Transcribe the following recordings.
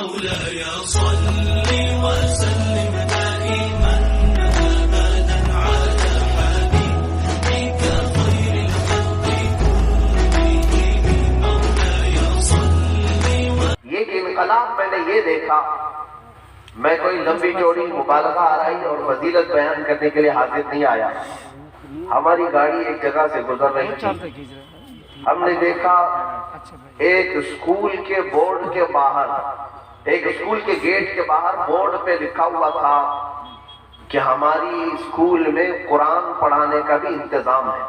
مولاي صل وسلم دائما أبدا على حبيبك خير الخلق كلهم مولاي صل. یہ انقلاب میں نے یہ دیکھا، میں کوئی لمبی چوڑی مبالغہ آرائی اور فضیلت بیان کرنے کے لیے حاضر نہیں آیا. ہماری گاڑی ایک جگہ سے گزر رہی تھی، ہم نے دیکھا ایک اسکول کے بورڈ کے باہر، ایک اسکول کے گیٹ کے باہر بورڈ پہ لکھا ہوا تھا کہ ہماری اسکول میں قرآن پڑھانے کا بھی انتظام ہے.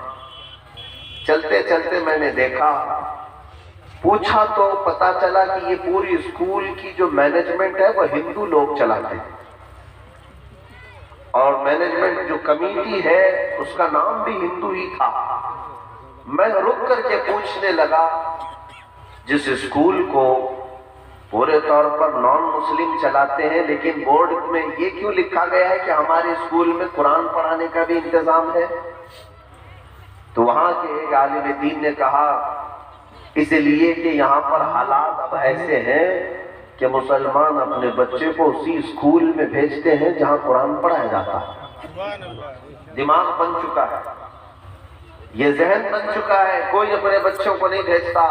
چلتے چلتے میں نے دیکھا، پوچھا تو پتا چلا کہ یہ پوری اسکول کی جو مینجمنٹ ہے وہ ہندو لوگ چلاتے ہیں، اور مینجمنٹ جو کمیٹی ہے اس کا نام بھی ہندو ہی تھا. میں رک کر کے پوچھنے لگا، جس اسکول کو پورے طور پر نان مسلم چلاتے ہیں لیکن بورڈ میں یہ کیوں لکھا گیا ہے کہ ہمارے اسکول میں قرآن پڑھانے کا بھی انتظام ہے؟ تو وہاں کے ایک عالم دین نے کہا، اس لیے کہ یہاں پر حالات اب ایسے ہیں کہ مسلمان اپنے بچے کو اسی اسکول میں بھیجتے ہیں جہاں قرآن پڑھایا جاتا ہے. دماغ بن چکا ہے، یہ ذہن بن چکا ہے، کوئی اپنے بچوں کو نہیں بھیجتا.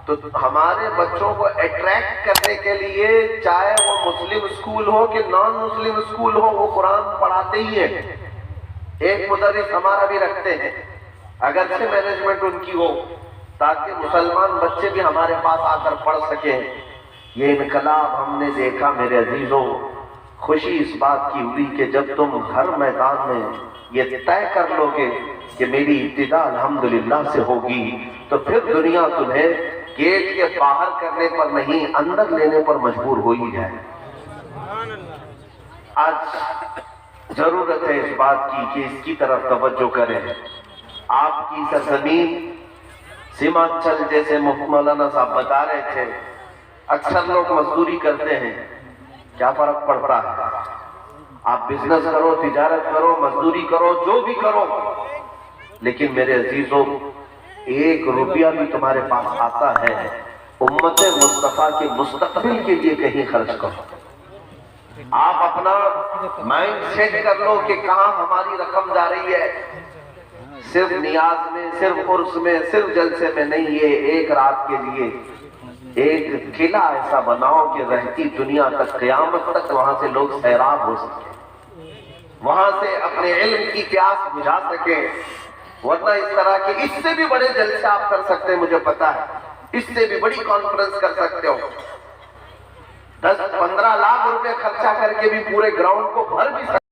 تو ہمارے بچوں کو اٹریکٹ کرنے کے لیے چاہے وہ مسلم اسکول ہو کہ نان مسلم اسکول ہو، وہ قرآن پڑھاتے ہی ہیں. ایک مدرس ہمارا بھی رکھتے ہیں، اگرچہ مینجمنٹ ان کی ہو، تاکہ مسلمان بچے بھی ہمارے پاس آ کر پڑھ سکیں. یہ انقلاب ہم نے دیکھا میرے عزیزوں. خوشی اس بات کی ہوئی کہ جب تم ہر میدان میں یہ طے کر لو گے کہ میری ابتدا الحمدللہ سے ہوگی، تو پھر دنیا تمہیں گیٹ کے باہر کرنے پر نہیں اندر لینے پر مجبور ہو ہی جائے. آج ضرورت ہے اس بات کی کہ اس کی طرف توجہ کریں. آپ کی سرزمین سیمانچل جیسے مولانا صاحب بتا رہے تھے، اکثر لوگ مزدوری کرتے ہیں، کیا فرق پڑتا ہے؟ آپ بزنس کرو، تجارت کرو، مزدوری کرو، جو بھی کرو، لیکن میرے عزیزوں ایک روپیہ بھی تمہارے پاس آتا ہے امت مصطفیٰ کے مستقبل کے لیے کہیں خرچ کرو. آپ اپنا مائنڈ سیٹ کر لو کہ کہاں ہماری رقم جا رہی ہے. صرف نیاز میں، صرف عرس میں، صرف جلسے میں نہیں، یہ ایک رات کے لیے ایک قلعہ ایسا بناؤ کہ رہتی دنیا تک، قیامت تک وہاں سے لوگ سیراب ہو سکیں، وہاں سے اپنے علم کی پیاس بجھا سکیں. ورنہ اس طرح کے اس سے بھی بڑے جلسے آپ کر سکتے ہیں، مجھے پتا ہے، اس سے بھی بڑی کانفرنس کر سکتے ہو. 10-15 لاکھ روپے خرچہ کر کے بھی پورے گراؤنڈ کو بھر بھی سکتے